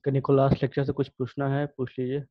किन्हीं को last lecture से कुछ पूछना है पूछ लीजिए।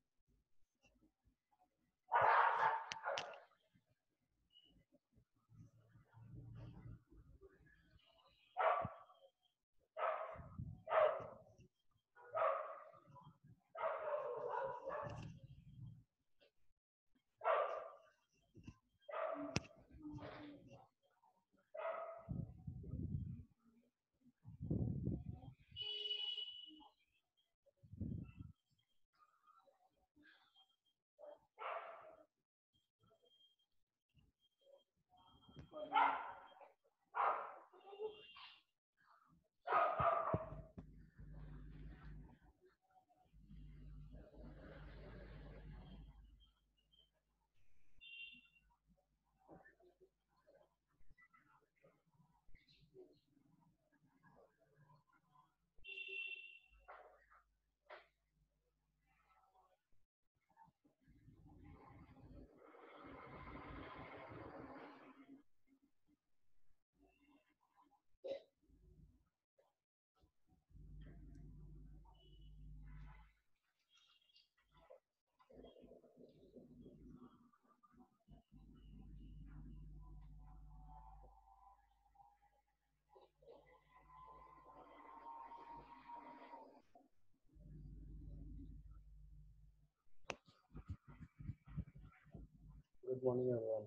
Good morning everyone.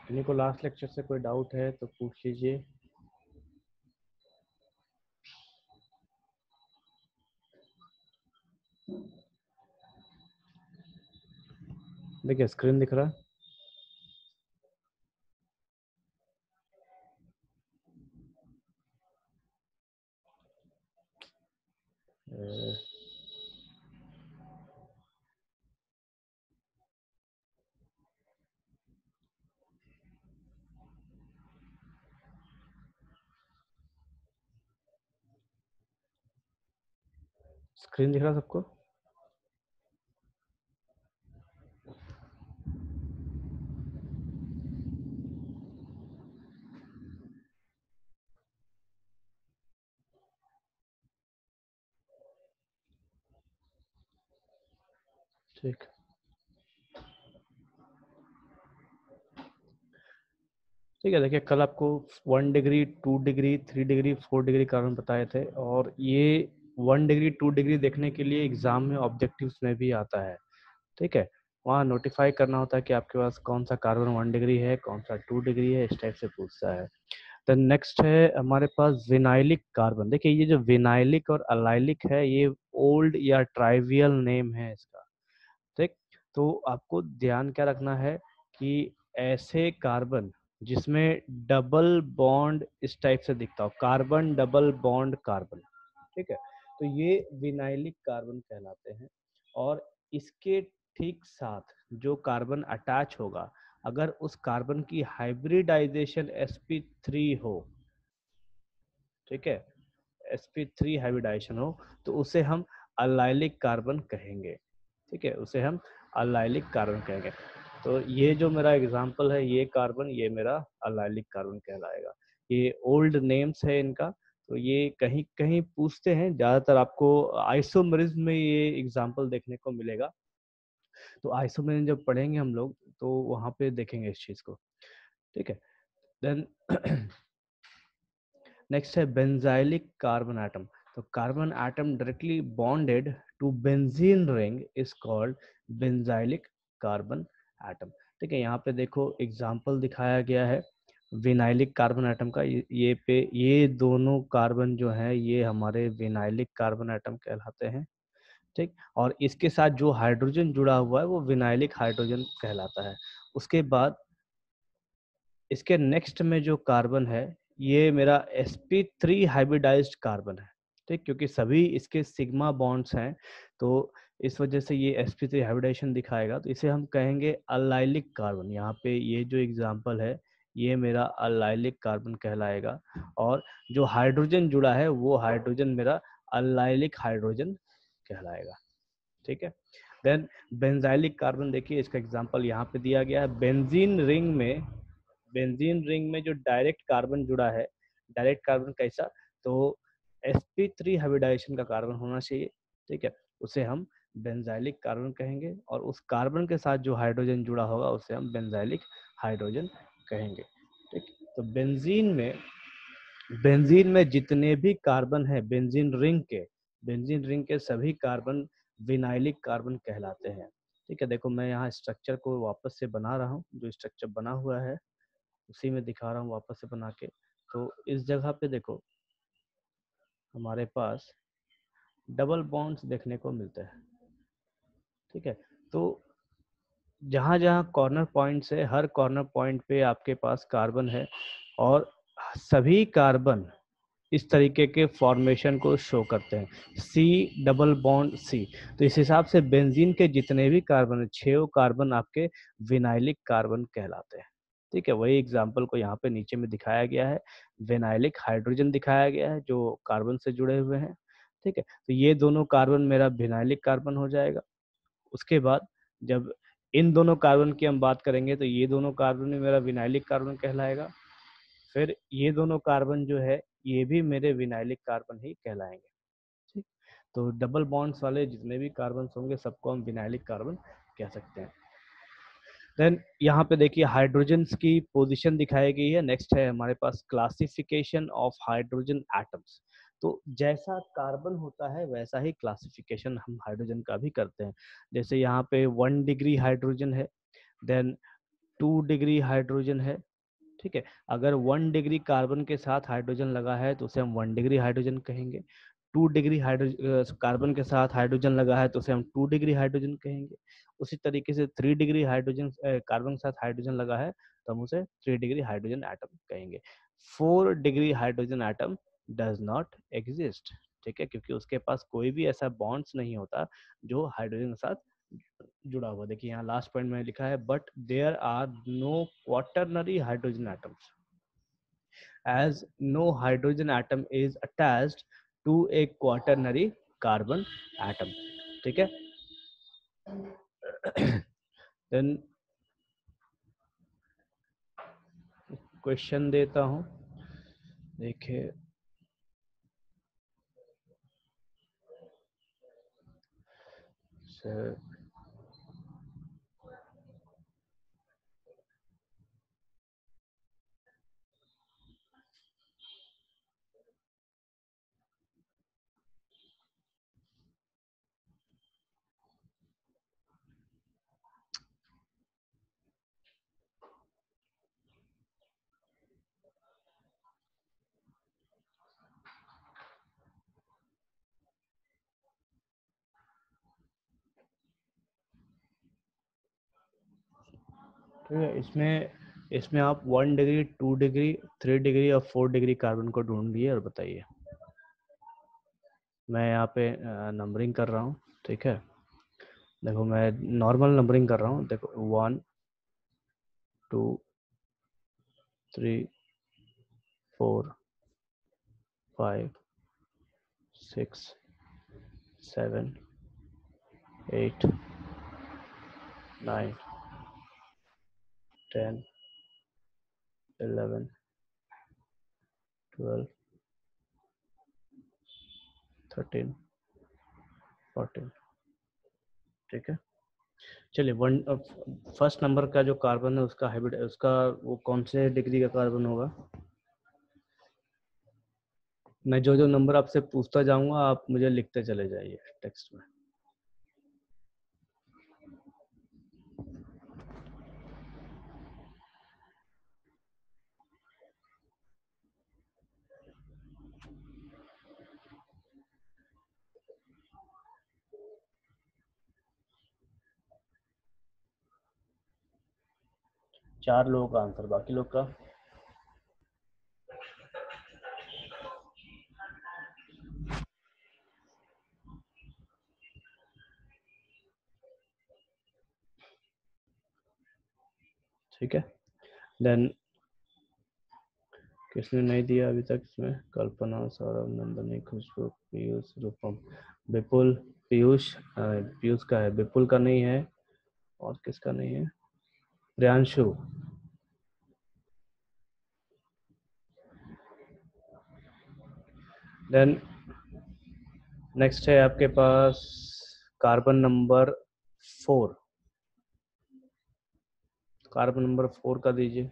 किन्हीं को लास्ट लेक्चर से कोई डाउट है तो पूछ लीजिए। देखिए स्क्रीन दिख रहा है। स्क्रीन दिख रहा है सबको? ठीक ठीक है। देखिए कल आपको 1 degree 2 degree 3 degree 4 degree carbon बताए थे, और ये 1 डिग्री 2 डिग्री देखने के लिए एग्जाम में ऑब्जेक्टिव्स में भी आता है। ठीक है, वहाँ नोटिफाई करना होता है कि आपके पास कौन सा कार्बन 1 डिग्री है, कौन सा 2 डिग्री है, इस टाइप से पूछता है। तो नेक्स्ट है हमारे पास विनाइलिक कार्बन। देखिए ये जो विनाइलिक और अलाइलिक है, ये ओल्ड या ट्राइवियल नेम है इसका। ठीक, तो आपको ध्यान क्या रखना है कि ऐसे कार्बन जिसमें डबल बॉन्ड इस टाइप से दिखता हो, कार्बन डबल बॉन्ड कार्बन, ठीक है, तो ये विनाइलिक कार्बन कहलाते हैं। और इसके ठीक साथ जो कार्बन अटैच होगा, अगर उस कार्बन की हाइब्रिडाइजेशन sp3 हो, ठीक है, sp3 हाइब्रिडाइजेशन हो, तो उसे हम अलाइलिक कार्बन कहेंगे। ठीक है, उसे हम अलाइलिक कार्बन कहेंगे। तो ये जो मेरा एग्जांपल है, ये कार्बन, ये मेरा अलाइलिक कार्बन कहलाएगा। ये ओल्ड नेम्स है इनका। तो ये कहीं कहीं पूछते हैं, ज्यादातर आपको आइसोमरिज्म में ये एग्जांपल देखने को मिलेगा। तो आइसोमरिज्म जब पढ़ेंगे हम लोग तो वहां पे देखेंगे इस चीज को। ठीक है, देन नेक्स्ट है बेंजाइलिक कार्बन एटम। तो carbon atom directly bonded to benzene ring is called benzylic carbon atom. ठीक है, यहाँ पे देखो एग्जांपल दिखाया गया है विनाइलिक कार्बन एटम का। ये पे ये दोनों कार्बन जो है ये हमारे विनाइलिक कार्बन एटम कहलाते हैं। ठीक, और इसके साथ जो हाइड्रोजन जुड़ा हुआ है वो विनाइलिक हाइड्रोजन कहलाता है। उसके बाद इसके नेक्स्ट में जो कार्बन है, ये मेरा sp3 हाइब्रिडाइज्ड कार्बन है। ठीक, क्योंकि सभी इसके सिग्मा बॉन्ड्स हैं, तो इस वजह से ये sp3 हाइब्रिडाइजेशन दिखाएगा। तो इसे हम कहेंगे अलाइलिक कार्बन। यहाँ पे ये जो एग्जांपल है, ये मेरा अलाइलिक कार्बन कहलाएगा। और जो हाइड्रोजन जुड़ा है वो हाइड्रोजन मेरा अलाइलिक हाइड्रोजन कहलाएगा। ठीक है, देन बेंजाइलिक कार्बन, देखिए इसका एग्जांपल यहाँ पे दिया गया है। बेंजीन रिंग में जो डायरेक्ट कार्बन जुड़ा है, डायरेक्ट कार्बन कैसा, तो sp3 हाइब्रिडाइजेशन का कार्बन होना चाहिए, ठीक है, उसे हम बेंजाइलिक कार्बन कहेंगे, और उस कार्बन के साथ जो हाइड्रोजन जुड़ा होगा उसे हम बेंजाइलिक हाइड्रोजन कहेंगे, ठीक। तो बेंजीन में जितने भी कार्बन है बेंजीन रिंग के सभी कार्बन विनाइलिक कार्बन कहलाते हैं, ठीक है। देखो मैं यहाँ स्ट्रक्चर को वापस से बना रहा हूँ, जो स्ट्रक्चर बना हुआ है उसी में दिखा रहा हूँ वापस से बना के। तो इस जगह पे देखो हमारे पास डबल बॉन्ड्स देखने को मिलते हैं, ठीक है। तो जहाँ जहाँ कॉर्नर पॉइंट्स है, हर कॉर्नर पॉइंट पे आपके पास कार्बन है, और सभी कार्बन इस तरीके के फॉर्मेशन को शो करते हैं, सी डबल बॉन्ड सी। तो इस हिसाब से बेंजीन के जितने भी कार्बन है, 6 कार्बन आपके विनाइलिक कार्बन कहलाते हैं, ठीक है। वही एग्जाम्पल को यहाँ पे नीचे में दिखाया गया है, विनाइलिक हाइड्रोजन दिखाया गया है जो कार्बन से जुड़े हुए हैं, ठीक है। तो ये दोनों कार्बन मेरा विनाइलिक कार्बन हो जाएगा। उसके बाद जब इन दोनों कार्बन की हम बात करेंगे तो ये दोनों कार्बन में मेरा विनाइलिक कार्बन कहलाएगा, फिर ये दोनों कार्बन जो है ये भी मेरे विनाइलिक कार्बन ही कहलाएंगे, ठीक। तो डबल बॉन्ड्स वाले जितने भी कार्बन होंगे सबको हम विनाइलिक कार्बन कह सकते हैं। देन यहाँ पे देखिए हाइड्रोजन्स की पोजीशन दिखाई गई है। नेक्स्ट है हमारे पास क्लासिफिकेशन ऑफ हाइड्रोजन एटम्स। तो जैसा कार्बन होता है वैसा ही क्लासिफिकेशन हम हाइड्रोजन का भी करते हैं। जैसे यहाँ पे 1 डिग्री हाइड्रोजन है, देन 2 डिग्री हाइड्रोजन है, ठीक है। अगर 1 डिग्री कार्बन के साथ हाइड्रोजन लगा है तो उसे हम 1 डिग्री हाइड्रोजन कहेंगे। 2 डिग्री कार्बन के साथ हाइड्रोजन लगा है तो उसे हम 2 डिग्री हाइड्रोजन कहेंगे। उसी तरीके से 3 डिग्री हाइड्रोजन कार्बन के साथ हाइड्रोजन लगा है तो हम उसे 3 डिग्री हाइड्रोजन एटम कहेंगे। 4 degree hydrogen atom does not exist, ठीक है, क्योंकि उसके पास कोई भी ऐसा बॉन्ड्स नहीं होता जो हाइड्रोजन के साथ जुड़ा हुआ। देखिए यहाँ लास्ट पॉइंट में लिखा है but there are no quaternary hydrogen atoms as no hydrogen atom is attached to a quaternary carbon atom, ठीक है। देन क्वेश्चन देता हूं, देखिए सर, ठीक है, इसमें इसमें आप 1 डिग्री 2 डिग्री 3 डिग्री और 4 डिग्री कार्बन को ढूंढिए और बताइए। मैं यहाँ पे नंबरिंग कर रहा हूँ, ठीक है। देखो मैं नॉर्मल नंबरिंग कर रहा हूँ, देखो 1 2 3 4 5 6 7 8 9 10 11 12 13 14, ठीक है। चलिए वन फर्स्ट नंबर का जो कार्बन है उसका हाइब्रिड उसका वो कौन से डिग्री का कार्बन होगा। मैं जो जो नंबर आपसे पूछता जाऊंगा आप मुझे लिखते चले जाइए टेक्स्ट में। चार लोगों का आंसर, बाकी लोग का ठीक है। देन किसने नहीं दिया अभी तक इसमें, कल्पना सौरभ नंदनी खुशबू पीयूष रूपम विपुल पीयूष पीयूष का है, विपुल का नहीं है, और किसका नहीं है, प्रियांशु। देन नेक्स्ट है आपके पास कार्बन नंबर 4। कार्बन नंबर 4 का दीजिए।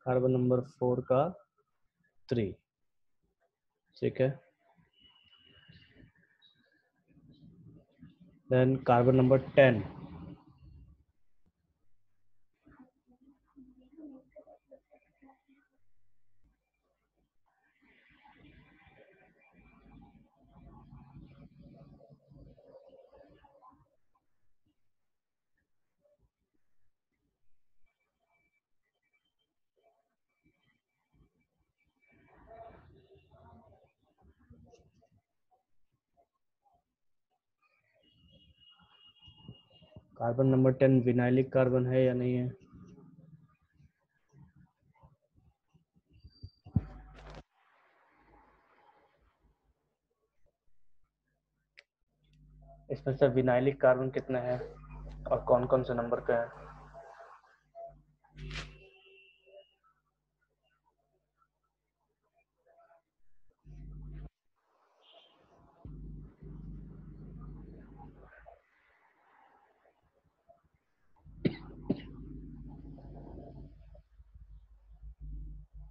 कार्बन नंबर 4 का 3। ठीक है। Then carbon number 10। Carbon number 10 vinylic carbon है या नहीं है? इसमें से विनाइलिक कार्बन कितने हैं और कौन कौन से नंबर पे है?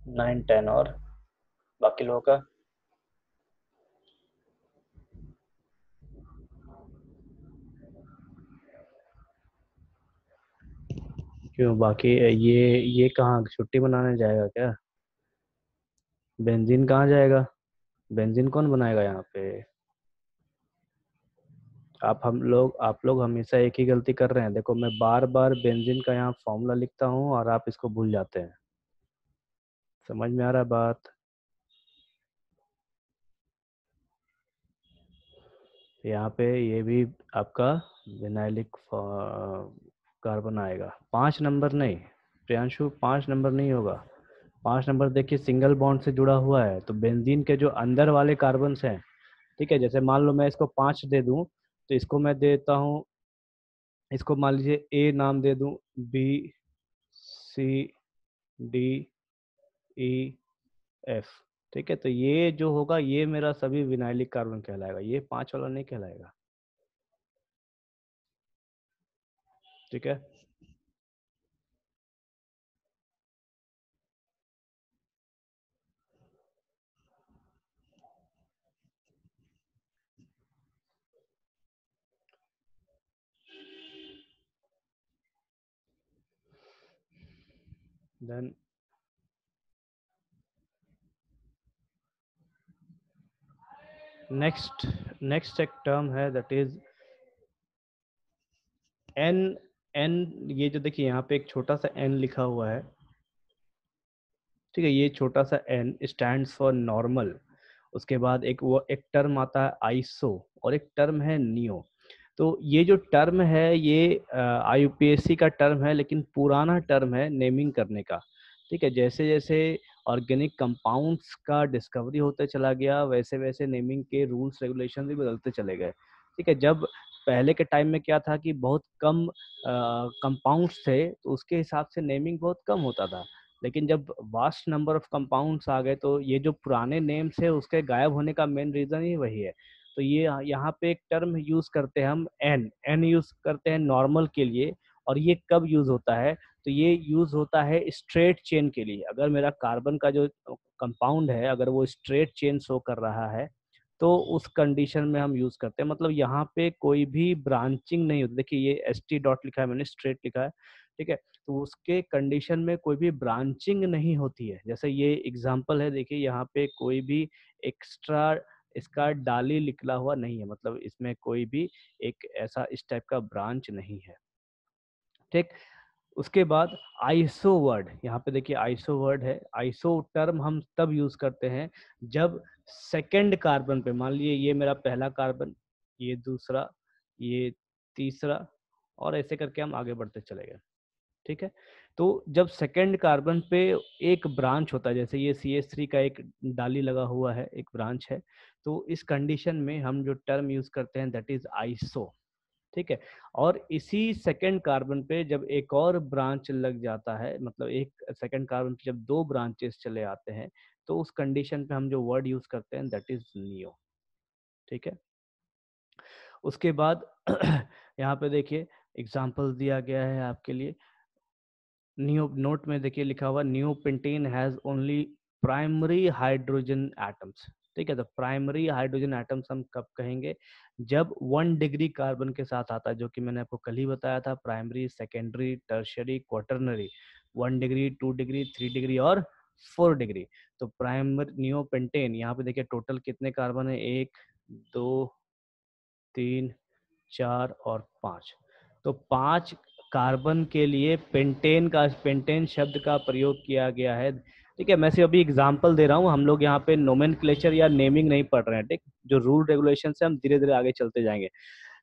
9, 10 और बाकी लोगों का? क्यों बाकी ये कहाँ छुट्टी मनाने जाएगा क्या? बेंजीन कहाँ जाएगा? बेंजीन कौन बनाएगा यहाँ पे? आप लोग हमेशा एक ही गलती कर रहे हैं। देखो मैं बार बार बेंजीन का यहाँ फॉर्मूला लिखता हूँ और आप इसको भूल जाते हैं। समझ में आ रहा है बात? यहाँ पे ये भी आपका विनाइलिक कार्बन आएगा। 5 नंबर नहीं प्रियांशु, 5 नंबर नहीं होगा। 5 नंबर देखिए सिंगल बॉन्ड से जुड़ा हुआ है, तो बेंजीन के जो अंदर वाले कार्बन्स हैं, ठीक है, जैसे मान लो मैं इसको 5 दे दूं, तो इसको मैं देता हूँ, इसको मान लीजिए ए नाम दे दूं, बी, सी, डी, ई, एफ। ठीक है, तो ये जो होगा ये मेरा सभी विनाइलिक कार्बन कहलाएगा, ये 5 वाला नहीं कहलाएगा। ठीक है। देन नेक्स्ट नेक्स्ट एक टर्म है दैट इज एन। एन, ये जो देखिए यहाँ पे एक छोटा सा एन लिखा हुआ है, ठीक है, ये छोटा सा एन स्टैंड्स फॉर नॉर्मल। उसके बाद एक टर्म आता है आइसो, और एक टर्म है नियो। तो ये जो टर्म है ये आईयूपीएससी का टर्म है, लेकिन पुराना टर्म है नेमिंग करने का। ठीक है, जैसे जैसे ऑर्गेनिक कंपाउंड्स का डिस्कवरी होते चला गया, वैसे वैसे नेमिंग के रूल्स रेगुलेशन भी बदलते चले गए। ठीक है, जब पहले के टाइम में क्या था कि बहुत कम कंपाउंड्स थे, तो उसके हिसाब से नेमिंग बहुत कम होता था। लेकिन जब वास्ट नंबर ऑफ कंपाउंड्स आ गए, तो ये जो पुराने नेम्स है उसके गायब होने का मेन रीजन ही वही है। तो ये यहाँ पे एक टर्म यूज करते हैं हम, एन। एन यूज करते हैं नॉर्मल के लिए। और ये कब यूज होता है? तो ये यूज होता है स्ट्रेट चेन के लिए। अगर मेरा कार्बन का जो कंपाउंड है अगर वो स्ट्रेट चेन शो कर रहा है, तो उस कंडीशन में हम यूज करते हैं। मतलब यहाँ पे कोई भी ब्रांचिंग नहीं होती। देखिए ये एस टी डॉट लिखा है, मैंने स्ट्रेट लिखा है। ठीक है, तो उसके कंडीशन में कोई भी ब्रांचिंग नहीं होती है। जैसे ये एग्जांपल है, देखिए यहाँ पे कोई भी एक्स्ट्रा इसका डाली निकला हुआ नहीं है, मतलब इसमें कोई भी एक ऐसा इस टाइप का ब्रांच नहीं है। ठीक। उसके बाद आइसो वर्ड, यहाँ पे देखिए आइसो वर्ड है। आइसो टर्म हम तब यूज करते हैं जब सेकंड कार्बन पे, मान लीजिए ये मेरा पहला कार्बन, ये दूसरा, ये तीसरा, और ऐसे करके हम आगे बढ़ते चले गए। ठीक है। तो जब सेकेंड कार्बन पे एक ब्रांच होता है, जैसे ये CH3 का एक डाली लगा हुआ है, एक ब्रांच है, तो इस कंडीशन में हम जो टर्म यूज करते हैं दैट इज आइसो। ठीक है। और इसी सेकेंड कार्बन पे जब एक और ब्रांच लग जाता है, मतलब एक सेकेंड कार्बन पे जब दो ब्रांचेस चले आते हैं, तो उस कंडीशन पे हम जो वर्ड यूज करते हैं दैट इज नियो। ठीक है। उसके बाद यहाँ पे देखिए एग्जाम्पल दिया गया है आपके लिए। नियो नोट में देखिए लिखा हुआ neopentane has only primary hydrogen atoms. ठीक है। तो प्राइमरी हाइड्रोजन एटम्स हम कब कहेंगे? जब 1 डिग्री कार्बन के साथ आता है, जो कि मैंने आपको कल ही बताया था, primary, secondary, tertiary, quaternary. 1 degree, 2 degree, 3 degree और 4 डिग्री। तो प्राइमरी नियोपेंटेन, यहाँ पे देखिए टोटल कितने कार्बन है, 1, 2, 3, 4 और 5। तो 5 कार्बन के लिए पेंटेन शब्द का प्रयोग किया गया है। ठीक है। मैं सिर्फ अभी एग्जांपल दे रहा हूँ, हम लोग यहाँ पे नोमेनक्लेचर या नेमिंग नहीं पढ़ रहे हैं। ठीक, जो रूल रेगुलेशन से हम धीरे धीरे आगे चलते जाएंगे।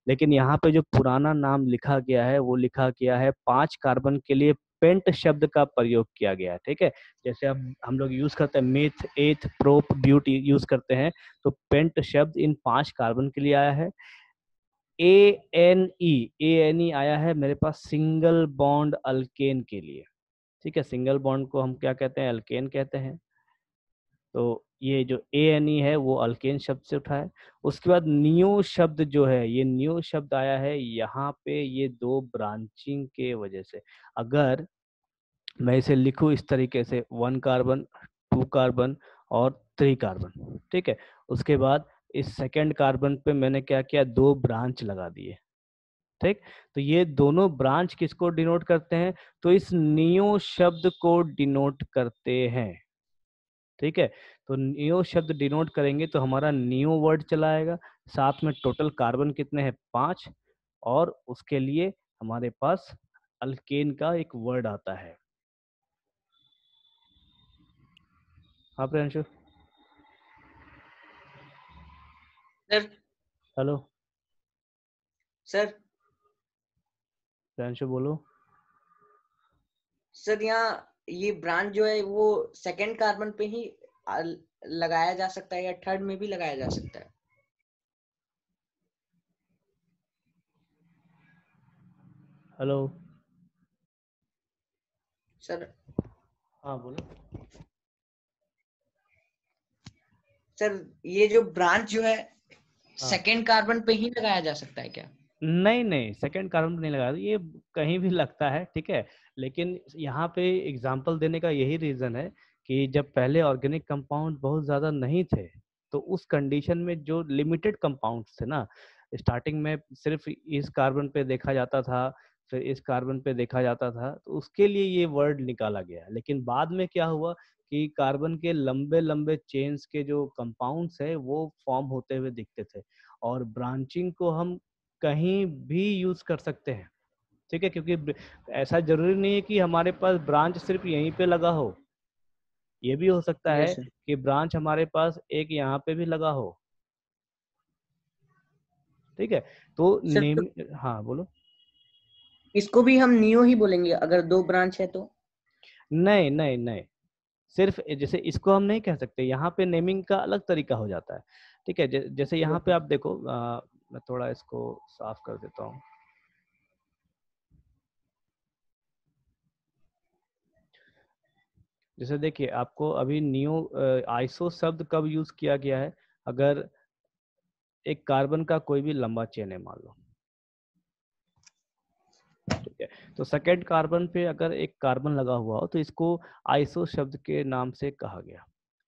लेकिन यहाँ पे जो पुराना नाम लिखा गया है वो लिखा गया है 5 कार्बन के लिए पेंट शब्द का प्रयोग किया गया है। ठीक है। जैसे हम लोग यूज करते हैं मेथ, एथ, प्रोप, ब्यूट यूज करते हैं, तो पेंट शब्द इन 5 कार्बन के लिए आया है। ए एन ई आया है मेरे पास सिंगल बॉन्ड अल्केन के लिए। ठीक है। सिंगल बॉन्ड को हम क्या कहते हैं? अल्केन कहते हैं। तो ये जो ए है वो अल्केन शब्द से उठा है। उसके बाद नियो शब्द जो है, ये नियो शब्द आया है यहाँ पे ये दो ब्रांचिंग के वजह से। अगर मैं इसे लिखूं इस तरीके से, 1 कार्बन, 2 कार्बन और 3 कार्बन। ठीक है। उसके बाद इस सेकेंड कार्बन पे मैंने क्या किया, दो ब्रांच लगा दिए। ठीक। तो ये दोनों ब्रांच किसको डिनोट करते हैं? तो इस नियो शब्द को डिनोट करते हैं। ठीक है। तो नियो शब्द डिनोट करेंगे तो हमारा नियो वर्ड चला आएगा। साथ में टोटल कार्बन कितने हैं? 5। और उसके लिए हमारे पास अल्केन का एक वर्ड आता है। हाँ Priyanshu. Sir. Hello sir. Priyanshu बोलो। सर यहाँ ये ब्रांच जो है वो सेकंड कार्बन पे ही लगाया जा सकता है या थर्ड में भी लगाया जा सकता है? हेलो। सर। हाँ बोलो। सर ये जो ब्रांच जो है हाँ। सेकंड कार्बन पे ही लगाया जा सकता है क्या? नहीं नहीं, सेकंड कार्बन नहीं लगा, ये कहीं भी लगता है। ठीक है। लेकिन यहाँ पे एग्जाम्पल देने का यही रीजन है कि जब पहले ऑर्गेनिक कंपाउंड बहुत ज्यादा नहीं थे, तो उस कंडीशन में जो लिमिटेड कंपाउंड्स थे ना, स्टार्टिंग में सिर्फ इस कार्बन पे देखा जाता था, फिर इस कार्बन पे देखा जाता था, तो उसके लिए ये वर्ड निकाला गया। लेकिन बाद में क्या हुआ कि कार्बन के लंबे लंबे चेन्स के जो कंपाउंड्स है वो फॉर्म होते हुए दिखते थे। और ब्रांचिंग को हम कहीं भी यूज कर सकते हैं। ठीक है। क्योंकि ऐसा जरूरी नहीं है कि हमारे पास ब्रांच सिर्फ यहीं पे लगा हो, ये भी हो सकता है यस सर। कि ब्रांच हमारे पास एक यहाँ पे भी लगा हो। ठीक है। तो सर तो नेम, हाँ बोलो। इसको भी हम नियो ही बोलेंगे अगर दो ब्रांच है तो? नहीं नहीं नहीं, सिर्फ जैसे इसको हम नहीं कह सकते, यहाँ पे नेमिंग का अलग तरीका हो जाता है। ठीक है। जैसे यहाँ पे आप देखो, मैं थोड़ा इसको साफ कर देता हूँ। जैसे देखिए आपको अभी नियो आइसो शब्द कब यूज किया गया है? अगर एक कार्बन का कोई भी लंबा चेन है मान लो, ठीक है, तो सेकेंड कार्बन पे अगर एक कार्बन लगा हुआ हो तो इसको आइसो शब्द के नाम से कहा गया।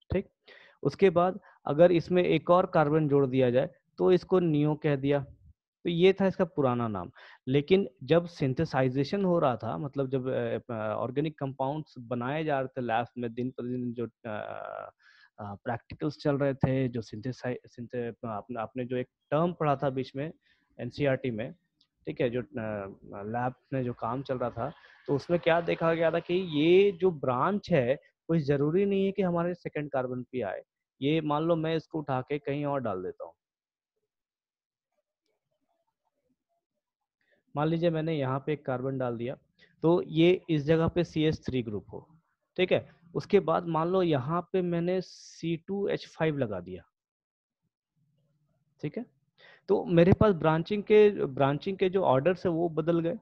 ठीक। उसके बाद अगर इसमें एक और कार्बन जोड़ दिया जाए तो इसको नियो कह दिया। तो ये था इसका पुराना नाम। लेकिन जब सिंथेसाइजेशन हो रहा था, मतलब जब ऑर्गेनिक कंपाउंड्स बनाए जा रहे थे लैब में, दिन प्रतिदिन जो प्रैक्टिकल्स चल रहे थे, जो आपने जो एक टर्म पढ़ा था बीच में एनसीईआरटी में, ठीक है, जो लैब में जो काम चल रहा था, तो उसमें क्या देखा गया था कि ये जो ब्रांच है कोई जरूरी नहीं है कि हमारे सेकंड कार्बन पे आए। ये मान लो मैं इसको उठा के कहीं और डाल देता हूँ। मान लीजिए मैंने यहाँ पे एक कार्बन डाल दिया, तो ये इस जगह पे CH3 ग्रुप हो, ठीक है। उसके बाद मान लो यहाँ पे मैंने C2H5 लगा दिया, ठीक है। तो मेरे पास ब्रांचिंग के जो ऑर्डर्स है वो बदल गए,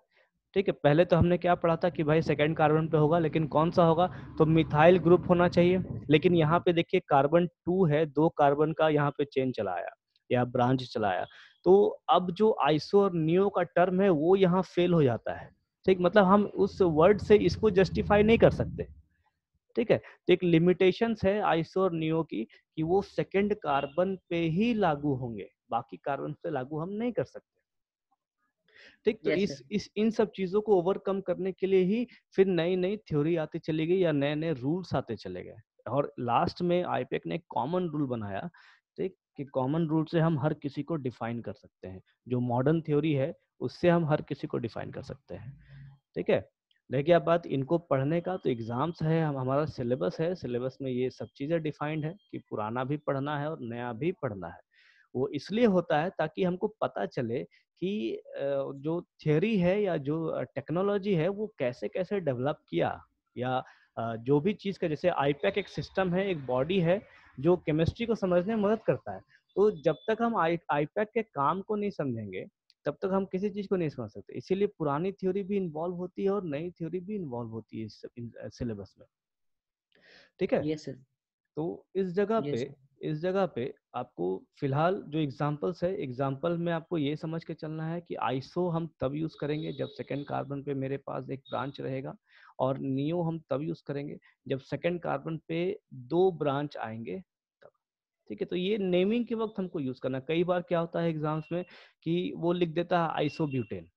ठीक है। पहले तो हमने क्या पढ़ा था कि भाई सेकंड कार्बन पे होगा, लेकिन कौन सा होगा, तो मिथाइल ग्रुप होना चाहिए। लेकिन यहाँ पे देखिए कार्बन 2 है, 2 कार्बन का यहाँ पे चेन चलाया या ब्रांच चलाया, तो अब जो आइसो और नियो का टर्म है वो यहाँ फेल हो जाता है, ठीक। मतलब हम उस वर्ड से इसको जस्टिफाई नहीं कर सकते, ठीक है। तो एक लिमिटेशंस है आइसो और नियो की कि वो सेकंड कार्बन पे ही लागू होंगे, बाकी कार्बन पे लागू हम नहीं कर सकते, ठीक। तो यस सर। इस इन सब चीजों को ओवरकम करने के लिए ही फिर नई नई थ्योरी आती चली गई या नए नए रूल्स आते चले गए, और लास्ट में आईपेक ने एक कॉमन रूल बनाया, ठीक, कि कॉमन रूल से हम हर किसी को डिफाइन कर सकते हैं, जो मॉडर्न थ्योरी है उससे हम हर किसी को डिफाइन कर सकते हैं, ठीक है। रह गया बात इनको पढ़ने का, तो एग्जाम्स है, हम हमारा सिलेबस है, सिलेबस में ये सब चीजें डिफाइंड है कि पुराना भी पढ़ना है और नया भी पढ़ना है। वो इसलिए होता है ताकि हमको पता चले कि जो थियोरी है या जो टेक्नोलॉजी है वो कैसे कैसे डेवलप किया, या जो भी चीज़ का, जैसे आईपैक एक सिस्टम है, एक बॉडी है जो केमिस्ट्री को समझने में मदद करता है। तो जब तक हम आईपैक के काम को नहीं समझेंगे तब तक हम किसी चीज़ को नहीं समझ सकते। इसीलिए पुरानी थ्योरी भी इन्वॉल्व होती है और नई थ्योरी भी इन्वॉल्व होती है इस सिलेबस में, ठीक है। Yes sir. तो यस सर। इस जगह पे आपको फिलहाल जो एग्जांपल्स है, एग्जांपल में आपको ये समझ के चलना है कि आइसो हम तब यूज करेंगे जब सेकंड कार्बन पे मेरे पास एक ब्रांच रहेगा, और नियो हम तब यूज करेंगे जब सेकंड कार्बन पे 2 ब्रांच आएंगे तब, ठीक है। तो ये नेमिंग के वक्त हमको यूज करना। कई बार क्या होता है एग्जाम्स में कि वो लिख देता है आइसोब्यूटेन,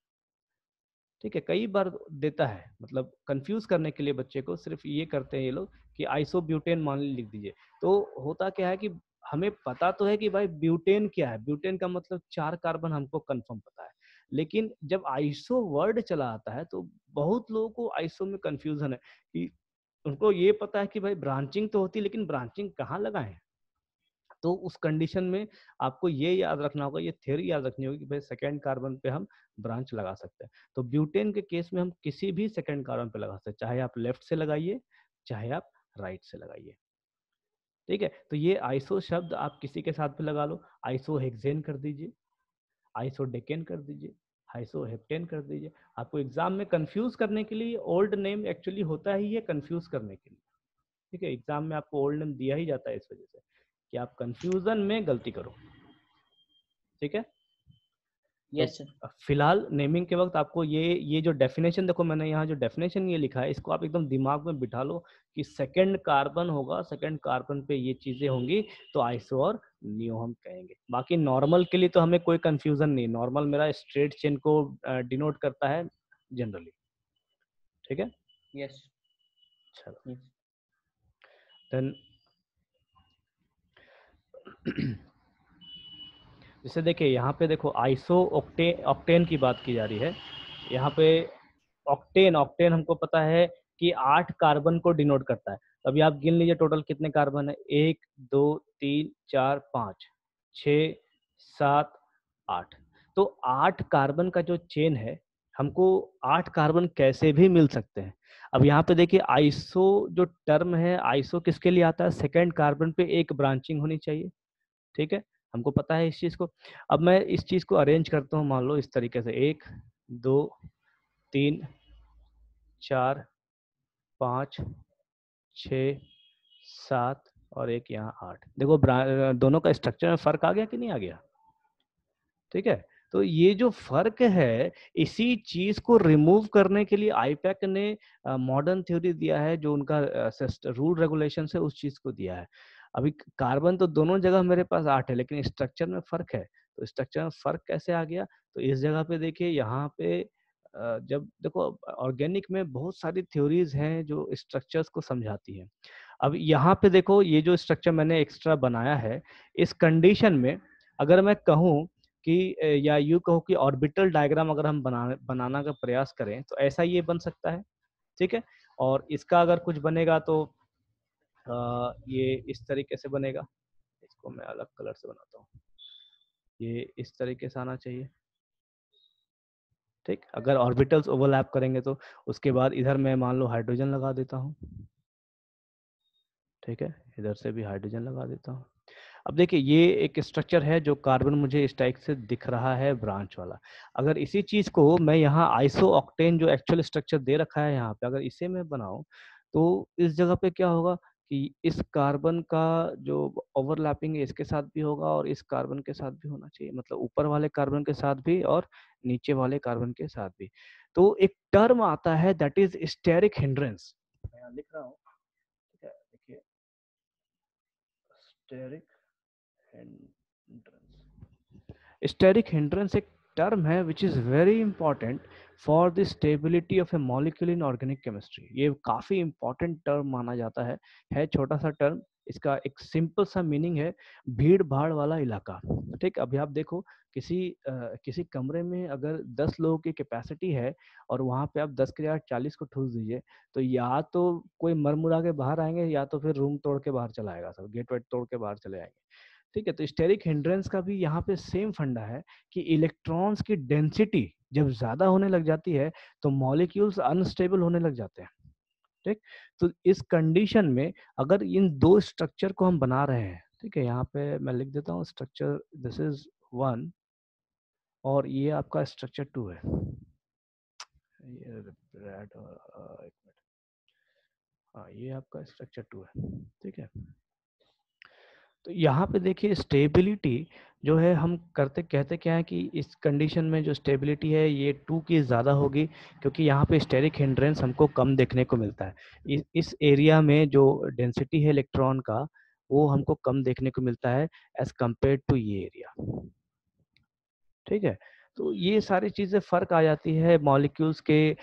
ठीक है, कई बार देता है, मतलब कंफ्यूज करने के लिए बच्चे को सिर्फ ये करते हैं ये लोग कि आइसोब्यूटेन मान ली लिख दीजिए। तो होता क्या है कि हमें पता तो है कि भाई ब्यूटेन क्या है, ब्यूटेन का मतलब 4 कार्बन हमको कंफर्म पता है, लेकिन जब आइसो वर्ड चला आता है तो बहुत लोगों को आइसो में कंफ्यूजन है कि उनको ये पता है कि भाई ब्रांचिंग तो होती है, लेकिन ब्रांचिंग कहाँ लगाए। तो उस कंडीशन में आपको ये याद रखना होगा, ये थ्योरी याद रखनी होगी कि भाई सेकेंड कार्बन पे हम ब्रांच लगा सकते हैं। तो ब्यूटेन के केस में हम किसी भी सेकेंड कार्बन पे लगा सकते हैं, चाहे आप लेफ्ट से लगाइए चाहे आप राइट से लगाइए, ठीक है। तो ये आइसो शब्द आप किसी के साथ भी लगा लो, आइसो हेक्सेन कर दीजिए, आइसो डेकेन कर दीजिए, आइसो हेप्टेन कर दीजिए। आपको एग्जाम में कंफ्यूज करने के लिए ओल्ड नेम एक्चुअली होता ही है कंफ्यूज करने के लिए, ठीक है। एग्जाम में आपको ओल्ड नेम दिया ही जाता है इस वजह से कि आप कंफ्यूजन में गलती करो, ठीक है। तो यस सर। फिलहाल नेमिंग के वक्त आपको ये जो डेफिनेशन देखो, मैंने यहाँ जो डेफिनेशन ये लिखा है इसको आप एकदम दिमाग में बिठा लो कि सेकंड कार्बन होगा, सेकंड कार्बन पे ये चीजें होंगी, तो आइसो और नियो हम कहेंगे। बाकी नॉर्मल के लिए तो हमें कोई कंफ्यूजन नहीं, नॉर्मल मेरा स्ट्रेट चेन को डिनोट करता है जनरली, ठीक है। यस। चलो यस। देन जैसे देखिए यहाँ पे देखो आइसो ऑक्टेन की बात की जा रही है यहाँ पे। ऑक्टेन ऑक्टेन हमको पता है कि 8 कार्बन को डिनोट करता है। तो अभी आप गिन लीजिए टोटल कितने कार्बन है, 1 2 3 4 5 6 7 8। तो 8 कार्बन का जो चेन है, हमको 8 कार्बन कैसे भी मिल सकते हैं। अब यहाँ पे देखिए आइसो जो टर्म है, आइसो किसके लिए आता है, सेकेंड कार्बन पे एक ब्रांचिंग होनी चाहिए, ठीक है। हमको पता है इस चीज को। अब मैं इस चीज को अरेंज करता हूँ, मान लो इस तरीके से 1 2 3 4 5 6 7 और एक यहाँ 8। देखो दोनों का स्ट्रक्चर में फर्क आ गया कि नहीं आ गया, ठीक है। तो ये जो फर्क है, इसी चीज को रिमूव करने के लिए आईपैक ने मॉडर्न थ्योरी दिया है, जो उनका रूल रेगुलेशन है उस चीज को दिया है। अभी कार्बन तो दोनों जगह मेरे पास 8 है, लेकिन स्ट्रक्चर में फर्क है। तो स्ट्रक्चर में फर्क कैसे आ गया, तो इस जगह पे देखिए यहाँ पे जब देखो ऑर्गेनिक में बहुत सारी थ्योरीज हैं जो स्ट्रक्चर्स को समझाती हैं। अब यहाँ पे देखो ये जो स्ट्रक्चर मैंने एक्स्ट्रा बनाया है, इस कंडीशन में अगर मैं कहूँ कि या यूँ कहो कि ऑर्बिटल डायग्राम अगर हम बनाना का प्रयास करें तो ऐसा ये बन सकता है, ठीक है। और इसका अगर कुछ बनेगा तो ये इस तरीके से बनेगा। इसको मैं अलग कलर से बनाता हूँ, ये इस तरीके से आना चाहिए, ठीक, अगर ऑर्बिटल्स ओवरलैप करेंगे तो उसके बाद इधर मैं मान लो हाइड्रोजन लगा देता हूँ, ठीक है, इधर से भी हाइड्रोजन लगा देता हूँ। अब देखिए ये एक स्ट्रक्चर है जो कार्बन मुझे इस टाइप से दिख रहा है ब्रांच वाला। अगर इसी चीज को मैं यहाँ आइसो ऑक्टेन जो एक्चुअल स्ट्रक्चर दे रखा है यहाँ पे, अगर इसे मैं बनाऊं तो इस जगह पे क्या होगा कि इस कार्बन का जो ओवरलैपिंग है इसके साथ भी होगा और इस कार्बन के साथ भी होना चाहिए, मतलब ऊपर वाले कार्बन के साथ भी और नीचे वाले कार्बन के साथ भी। तो एक टर्म आता है दैट इज स्टेरिक हिंड्रेंस, मैं यहाँ लिख रहा हूँ, ठीक है, देखिए स्टेरिक हिंड्रेंस। स्टेरिक हिंड्रेंस एक टर्म है which is very important for the stability of A molecule in organic chemistry. ये काफी इंपॉर्टेंट टर्म माना जाता है छोटा सा टर्म। इसका एक सिंपल सा मीनिंग है भीड़ भाड़ वाला इलाका। ठीक, अभी आप देखो किसी कमरे में अगर 10 लोगों की कैपेसिटी है और वहां पे आप 10 के जगह 40 को ठूस दीजिए तो या तो कोई मरमुरा के बाहर आएंगे या तो फिर रूम तोड़ के बाहर चला आएगा, सब गेट वेट तोड़ के बाहर चले आएंगे। ठीक है, तो स्टेरिक हिंड्रेंस का भी यहाँ पे सेम फंडा है कि इलेक्ट्रॉन्स की डेंसिटी जब ज्यादा होने लग जाती है तो मॉलिक्यूल्स अनस्टेबल होने लग जाते हैं। ठीक, तो इस कंडीशन में अगर इन दो स्ट्रक्चर को हम बना रहे हैं, ठीक है, यहाँ पे मैं लिख देता हूँ स्ट्रक्चर दिस इज 1 और ये आपका स्ट्रक्चर 2 है। ये रेड और एक मिनट, हाँ ये आपका स्ट्रक्चर 2 है। ठीक है, तो यहाँ पे देखिए स्टेबिलिटी जो है हम करते कहते क्या है कि इस कंडीशन में जो स्टेबिलिटी है ये 2 की ज़्यादा होगी क्योंकि यहाँ पे स्टेरिक हिंड्रेंस हमको कम देखने को मिलता है। इस एरिया में जो डेंसिटी है इलेक्ट्रॉन का वो हमको कम देखने को मिलता है एज कम्पेयर टू ये एरिया। ठीक है, तो ये सारी चीज़ें फ़र्क आ जाती है मॉलिक्यूल्स के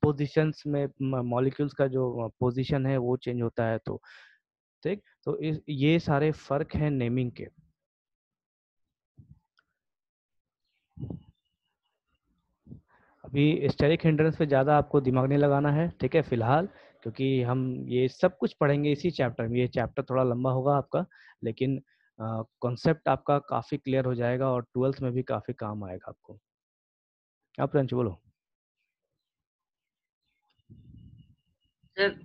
पोजीशंस में, मॉलिक्यूल्स का जो पोजीशन है वो चेंज होता है। तो ठीक, तो ये सारे फर्क हैं नेमिंग के। अभी स्टेरिक हिंड्रेंस पे ज़्यादा आपको दिमाग नहीं लगाना है, ठीक है, फिलहाल, क्योंकि हम ये सब कुछ पढ़ेंगे इसी चैप्टर में। ये चैप्टर थोड़ा लंबा होगा आपका, लेकिन कॉन्सेप्ट आपका काफ़ी क्लियर हो जाएगा और 12th में भी काफ़ी काम आएगा आपको। आप प्रिंस बोलो। सर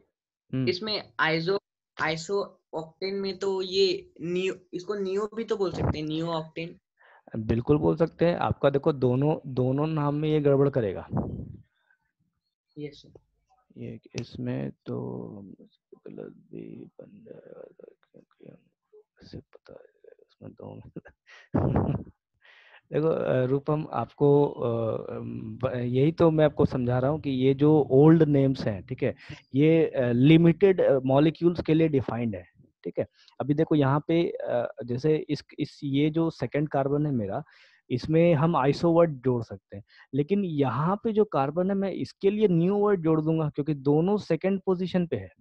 हम्म, इसमें आइसो आइसो ऑक्टेन में तो ये नियो, इसको नियो भी तो बोल सकते हैं, नियो ऑक्टेन। बिल्कुल बोल सकते हैं। आपका देखो दोनों दोनों नाम में ये गड़बड़ करेगा। Yes sir. ये इसमें तो गलत भी बन जाएगा क्योंकि हमसे पता है इसमें दोनों देखो रूपम आपको यही तो मैं आपको समझा रहा हूँ कि ये जो ओल्ड नेम्स हैं, ठीक है, ये लिमिटेड मॉलिक्यूल्स के लिए डिफाइंड है। ठीक है, अभी देखो यहाँ पे जैसे इस ये जो सेकंड कार्बन है मेरा, इसमें हम आइसो वर्ड जोड़ सकते हैं, लेकिन यहाँ पे जो कार्बन है मैं इसके लिए न्यू वर्ड जोड़ दूंगा क्योंकि दोनों सेकंड पोजीशन पे है।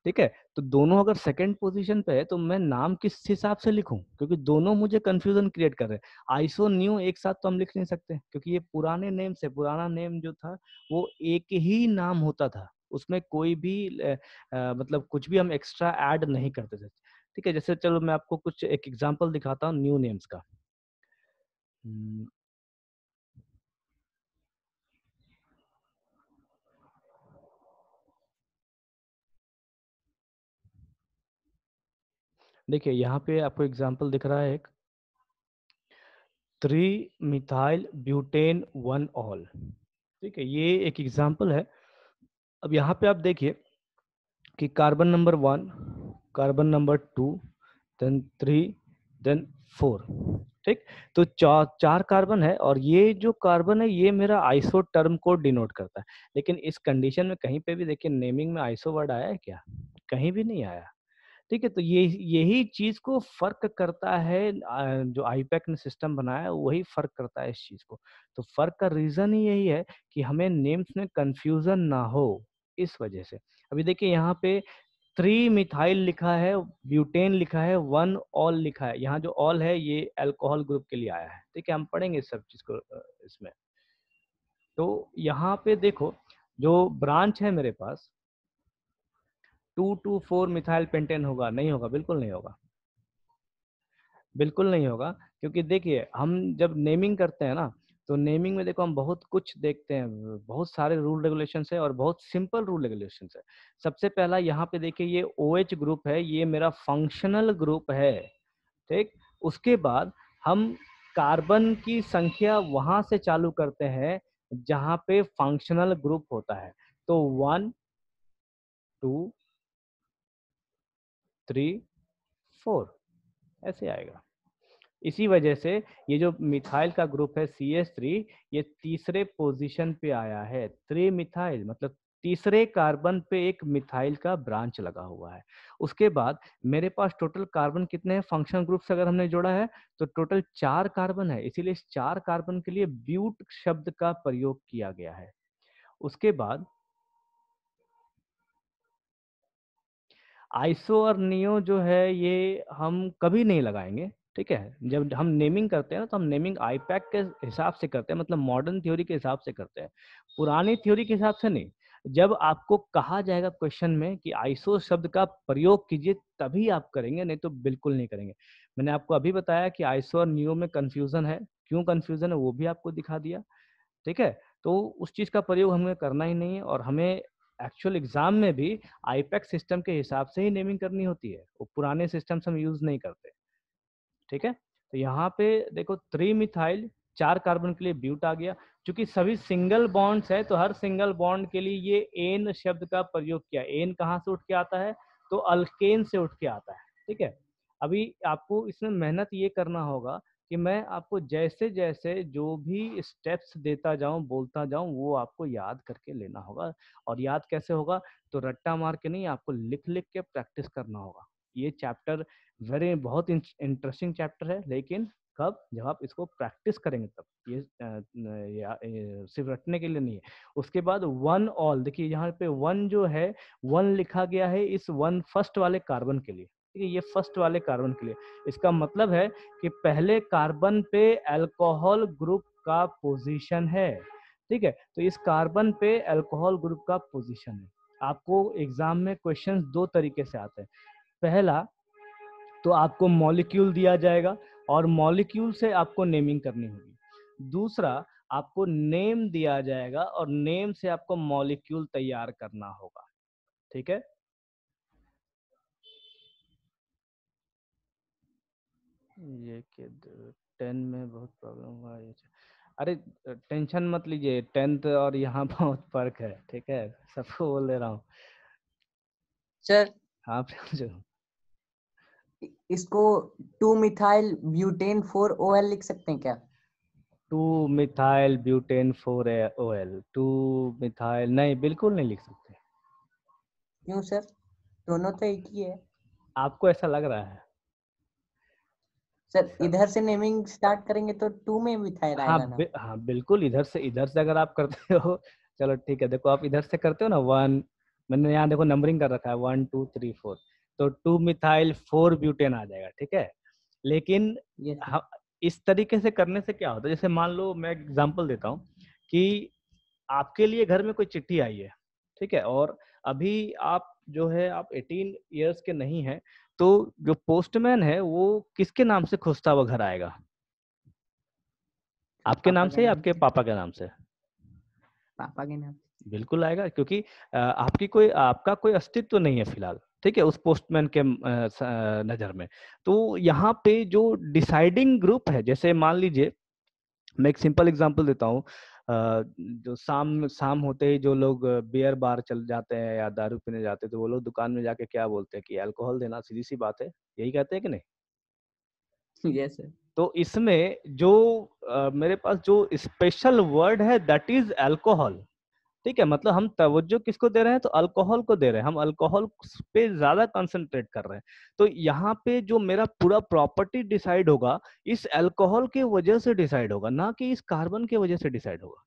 ठीक है, तो दोनों अगर सेकंड पोजीशन पे है तो मैं नाम किस हिसाब से लिखूं, क्योंकि दोनों मुझे कंफ्यूजन क्रिएट कर रहे हैं। आइसो न्यू एक साथ तो हम लिख नहीं सकते क्योंकि ये पुराने नेम से, पुराना नेम जो था वो एक ही नाम होता था, उसमें कोई भी मतलब कुछ भी हम एक्स्ट्रा ऐड नहीं करते थे। ठीक है, जैसे चलो मैं आपको कुछ एक एग्जांपल दिखाता हूँ न्यू नेम्स का। हम्म, देखिए यहाँ पे आपको एग्जांपल दिख रहा है एक 3 मिथाइल ब्यूटेन 1 ऑल। ठीक है, ये एक एग्जांपल है। अब यहाँ पे आप देखिए कि carbon number 1, carbon number 2, then 3, then 4। ठीक, तो चार कार्बन है और ये जो कार्बन है ये मेरा आइसो टर्म को डिनोट करता है। लेकिन इस कंडीशन में कहीं पे भी देखिए नेमिंग में आइसो वर्ड आया है क्या? कहीं भी नहीं आया। ठीक है, तो ये यही चीज को फर्क करता है, जो आईपैक ने सिस्टम बनाया है वही फर्क करता है इस चीज को। तो फर्क का रीजन ही यही है कि हमें नेम्स में कंफ्यूजन ना हो, इस वजह से। अभी देखिए यहाँ पे 3 मिथाइल लिखा है, ब्यूटेन लिखा है, 1 ऑल लिखा है। यहाँ जो ऑल है ये अल्कोहल ग्रुप के लिए आया है। ठीक है, हम पढ़ेंगे इस सब चीज को इसमें। तो यहाँ पे देखो जो ब्रांच है मेरे पास 2,2,4 मिथाइल पेंटेन होगा? नहीं होगा, बिल्कुल नहीं होगा, बिल्कुल नहीं होगा। क्योंकि देखिए हम जब नेमिंग करते हैं ना तो नेमिंग में देखो हम बहुत कुछ देखते हैं, बहुत सारे रूल रेगुलेशंस है और बहुत सिंपल रूल रेगुलेशंस है। सबसे पहला यहाँ पे देखिए ये OH ग्रुप है, ये मेरा फंक्शनल ग्रुप है, ठीक। उसके बाद हम कार्बन की संख्या वहां से चालू करते हैं जहां पे फंक्शनल ग्रुप होता है। तो 1 2 3 4 ऐसे आएगा। इसी वजह से ये जो मिथाइल का ग्रुप है CH3, ये तीसरे पोजीशन पे आया है। त्रिमिथाइल मतलब तीसरे कार्बन पे एक मिथाइल का ब्रांच लगा हुआ है। उसके बाद मेरे पास टोटल कार्बन कितने हैं फंक्शनल ग्रुप से अगर हमने जोड़ा है तो टोटल 4 कार्बन है, इसीलिए इस 4 कार्बन के लिए ब्यूट शब्द का प्रयोग किया गया है। उसके बाद आइसो और नियो जो है ये हम कभी नहीं लगाएंगे, ठीक है। जब हम नेमिंग करते हैं ना तो हम नेमिंग आईपैक के हिसाब से करते हैं, मतलब मॉडर्न थ्योरी के हिसाब से करते हैं, पुरानी थ्योरी के हिसाब से नहीं। जब आपको कहा जाएगा क्वेश्चन में कि आइसो शब्द का प्रयोग कीजिए तभी आप करेंगे, नहीं तो बिल्कुल नहीं करेंगे। मैंने आपको अभी बताया कि आइसो और नियो में कंफ्यूजन है, क्यों कंफ्यूजन है वो भी आपको दिखा दिया, ठीक है। तो उस चीज का प्रयोग हमें करना ही नहीं है, और हमें एक्चुअल एग्जाम में भी आईपैक सिस्टम के हिसाब से ही नेमिंग करनी होती है, वो पुराने सिस्टम हम यूज नहीं करते, ठीक है। तो यहाँ पे देखो त्रिमिथाइल 4 कार्बन के लिए ब्यूट आ गया। क्योंकि सभी सिंगल बॉन्ड्स है तो हर सिंगल बॉन्ड के लिए ये एन शब्द का प्रयोग किया। एन कहाँ से उठ के आता है, तो अल्केन से उठ के आता है, ठीक है। अभी आपको इसमें मेहनत ये करना होगा कि मैं आपको जैसे जैसे जो भी स्टेप्स देता जाऊं बोलता जाऊं वो आपको याद करके लेना होगा। और याद कैसे होगा, तो रट्टा मार के नहीं, आपको लिख लिख के प्रैक्टिस करना होगा। ये चैप्टर बहुत इंटरेस्टिंग चैप्टर है, लेकिन कब, जब आप इसको प्रैक्टिस करेंगे तब। ये सिर्फ रटने के लिए नहीं है। उसके बाद वन ऑल, देखिए यहाँ पे वन जो है, वन लिखा गया है इस वन फर्स्ट वाले कार्बन के लिए, ठीक है। ये फर्स्ट वाले कार्बन के लिए, इसका मतलब है कि पहले कार्बन पे अल्कोहल ग्रुप का पोजीशन है, ठीक है। तो इस कार्बन पे अल्कोहल ग्रुप का पोजीशन है। आपको एग्जाम में क्वेश्चंस दो तरीके से आते हैं। पहला तो आपको मॉलिक्यूल दिया जाएगा और मॉलिक्यूल से आपको नेमिंग करनी होगी। दूसरा आपको नेम दिया जाएगा और नेम से आपको मॉलिक्यूल तैयार करना होगा, ठीक है। ये कि 10 में बहुत प्रॉब्लम हुआ ये। अरे टेंशन मत लीजिए, 10th और यहाँ बहुत फर्क है, ठीक है, सबको बोल दे रहा हूँ। सर हाँ प्रियांशु। इसको 2 मिथाइल ब्यूटेन 4 OL लिख सकते हैं क्या? 2 मिथाइल ब्यूटेन 4OL, 2 मिथाइल नहीं, बिल्कुल नहीं लिख सकते। क्यों सर, दोनों तो एक ही है। आपको ऐसा लग रहा है सर सर? इधर से नेमिंग स्टार्ट करेंगे तो 2 में मिथाइल हाँ आएगा ना? हाँ बिल्कुल, इधर से अगर आप करते हो, चलो ठीक है। देखो आप इधर से करते हो ना, 1, मैंने यहाँ देखो नंबरिंग कर रखा है 1 2 3 4, तो 2 मिथाइल 4 ब्यूटेन आ जाएगा, ठीक है। लेकिन यस सर। हम इस तरीके से करने से क्या होता है, जैसे मान लो मैं एग्जांपल देता हूँ कि आपके लिए घर में कोई चिट्ठी आई है, ठीक है, और अभी आप जो है आप 18 ईयर्स के नहीं हैं, तो जो पोस्टमैन है वो किसके नाम से खोजता हुआ घर आएगा, आपके पापा नाम के से या नाम आपके से। पापा के नाम से? पापा के नाम से। बिल्कुल आएगा, क्योंकि आपका कोई अस्तित्व तो नहीं है फिलहाल, ठीक है, उस पोस्टमैन के नजर में। तो यहाँ पे जो डिसाइडिंग ग्रुप है, जैसे मान लीजिए मैं एक सिंपल एग्जांपल देता हूँ। जो शाम शाम होते ही जो लोग बियर बार चल जाते हैं या दारू पीने जाते हैं, तो वो लोग दुकान में जाके क्या बोलते हैं कि अल्कोहल देना, सीधी सी बात है, यही कहते हैं कि नहीं? Yes sir. तो इसमें जो मेरे पास जो स्पेशल वर्ड है दैट इज अल्कोहल, ठीक है। मतलब हम तवज्जो किसको दे रहे हैं, तो अल्कोहल को दे रहे हैं, हम अल्कोहल पे ज्यादा कंसंट्रेट कर रहे हैं। तो यहाँ पे जो मेरा पूरा प्रॉपर्टी डिसाइड होगा इस अल्कोहल के वजह से डिसाइड होगा, ना कि इस कार्बन के वजह से डिसाइड होगा।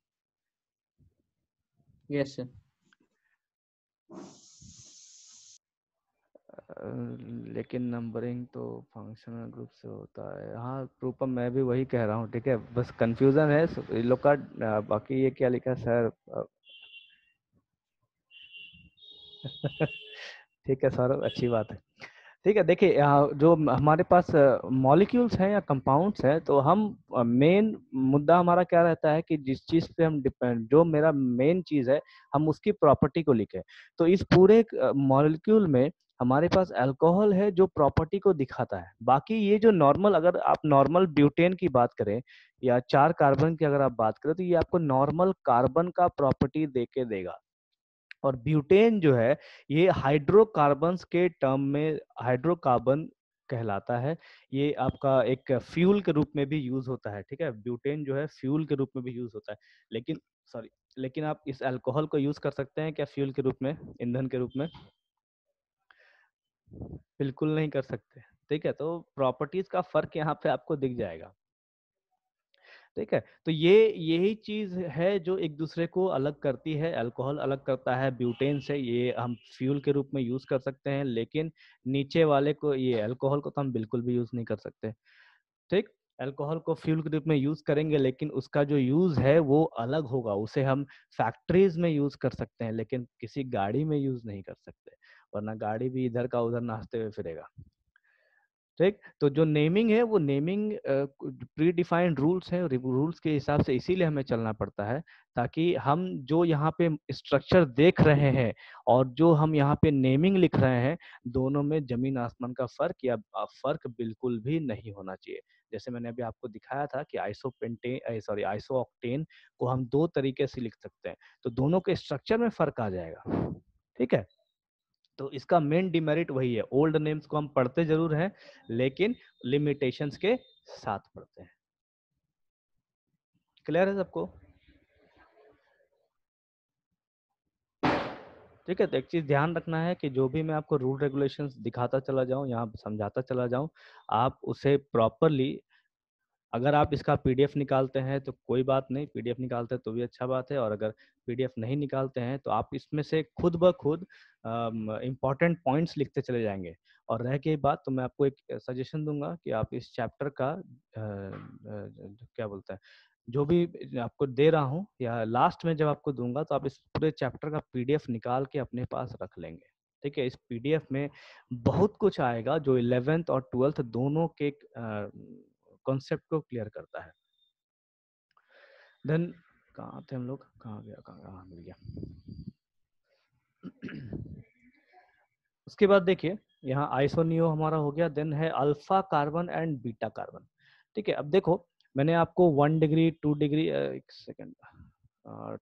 Yes sir. लेकिन नंबरिंग तो फंक्शनल ग्रुप से होता है। हाँ रूपम, मैं भी वही कह रहा हूँ, ठीक है, बस कंफ्यूजन है इन लोग का। बाकी ये क्या लिखा है सर? ठीक है सौरभ, अच्छी बात है। ठीक है, देखिए जो हमारे पास मॉलिक्यूल्स हैं या कंपाउंड्स हैं, तो हम मेन मुद्दा हमारा क्या रहता है कि जिस चीज पे हम डिपेंड, जो मेरा मेन चीज है, हम उसकी प्रॉपर्टी को लिखें। तो इस पूरे मॉलिक्यूल में हमारे पास अल्कोहल है जो प्रॉपर्टी को दिखाता है। बाकी ये जो नॉर्मल, अगर आप नॉर्मल ब्यूटेन की बात करें या 4 कार्बन की अगर आप बात करें, तो ये आपको नॉर्मल कार्बन का प्रॉपर्टी दे के देगा। और ब्यूटेन जो है, ये हाइड्रोकार्बन्स के टर्म में हाइड्रोकार्बन कहलाता है। ये आपका एक फ्यूल के रूप में भी यूज होता है। ठीक है, ब्यूटेन जो है फ्यूल के रूप में भी यूज होता है। लेकिन सॉरी, लेकिन आप इस अल्कोहल को यूज कर सकते हैं क्या फ्यूल के रूप में, ईंधन के रूप में? बिल्कुल नहीं कर सकते। ठीक है, तो प्रॉपर्टीज का फर्क यहाँ पे आपको दिख जाएगा। ठीक है, तो ये यही चीज है जो एक दूसरे को अलग करती है। अल्कोहल अलग करता है ब्यूटेन से। ये हम फ्यूल के रूप में यूज कर सकते हैं, लेकिन नीचे वाले को, ये अल्कोहल को तो हम बिल्कुल भी यूज नहीं कर सकते। ठीक, अल्कोहल को फ्यूल के रूप में यूज करेंगे, लेकिन उसका जो यूज है वो अलग होगा। उसे हम फैक्ट्रीज में यूज कर सकते हैं, लेकिन किसी गाड़ी में यूज नहीं कर सकते, वरना गाड़ी भी इधर का उधर नाचते हुए फिरेगा। ठीक, तो जो नेमिंग है वो नेमिंग प्री डिफाइंड रूल्स हैं, रूल्स के हिसाब से इसीलिए हमें चलना पड़ता है, ताकि हम जो यहाँ पे स्ट्रक्चर देख रहे हैं और जो हम यहाँ पे नेमिंग लिख रहे हैं, दोनों में जमीन आसमान का फर्क या फर्क बिल्कुल भी नहीं होना चाहिए। जैसे मैंने अभी आपको दिखाया था कि आइसो ऑक्टेन को हम 2 तरीके से लिख सकते हैं, तो दोनों के स्ट्रक्चर में फर्क आ जाएगा। ठीक है, तो इसका मेन डिमेरिट वही है, ओल्ड नेम्स को हम पढ़ते जरूर हैं, लेकिन लिमिटेशंस के साथ पढ़ते हैं। क्लियर है सबको? ठीक है, तो एक चीज ध्यान रखना है कि जो भी मैं आपको रूल रेगुलेशंस दिखाता चला जाऊं, यहाँ समझाता चला जाऊं, आप उसे प्रॉपरली, अगर आप इसका पीडीएफ निकालते हैं तो कोई बात नहीं, पीडीएफ निकालते हैं तो भी अच्छा बात है, और अगर पीडीएफ नहीं निकालते हैं तो आप इसमें से खुद ब खुद इम्पॉर्टेंट पॉइंट्स लिखते चले जाएंगे। और रह गई बात, तो मैं आपको एक सजेशन दूंगा कि आप इस चैप्टर का क्या बोलते हैं, जो भी आपको दे रहा हूँ या लास्ट में जब आपको दूंगा, तो आप इस पूरे चैप्टर का पीडीएफ निकाल के अपने पास रख लेंगे। ठीक है, इस पीडीएफ में बहुत कुछ आएगा जो 11th और 12th दोनों के कॉन्सेप्ट को क्लियर करता है। देन कहाँ थे हम लोग, कहाँ गया, कहाँ मिल गया। उसके बाद देखिए, यहाँ आइसोनियो हमारा हो गया, देन है alpha carbon and beta carbon. ठीक है, अब देखो, मैंने आपको 1 डिग्री 2 डिग्री, एक सेकेंड,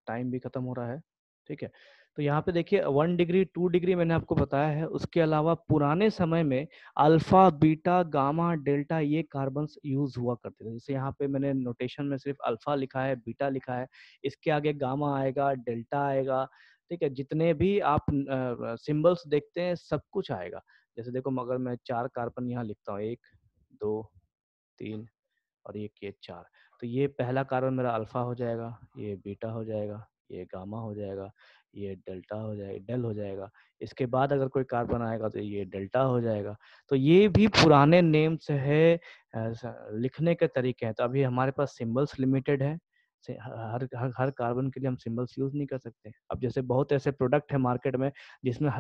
टाइम भी खत्म हो रहा है। ठीक है, तो यहाँ पे देखिए 1 डिग्री 2 डिग्री मैंने आपको बताया है। उसके अलावा पुराने समय में अल्फा बीटा गामा डेल्टा ये कार्बन्स यूज हुआ करते थे। जैसे यहाँ पे मैंने नोटेशन में सिर्फ अल्फा लिखा है, बीटा लिखा है, इसके आगे गामा आएगा, डेल्टा आएगा। ठीक है, जितने भी आप सिंबल्स देखते हैं सब कुछ आएगा। जैसे देखो, मगर मैं 4 कार्बन यहाँ लिखता हूँ, 1 2 3 और ये 4, तो ये पहला कार्बन मेरा अल्फा हो जाएगा, ये बीटा हो जाएगा, ये गामा हो जाएगा, ये डेल्टा हो जाएगा, डेल हो जाएगा। इसके बाद अगर कोई कार्बन आएगा तो ये डेल्टा हो जाएगा। तो ये भी पुराने नेम से है, लिखने के तरीके हैं। तो अभी हमारे पास सिंबल्स लिमिटेड है, हर हर हर कार्बन के लिए हम सिंबल्स यूज नहीं कर सकते। अब जैसे बहुत ऐसे प्रोडक्ट है मार्केट में जिसमें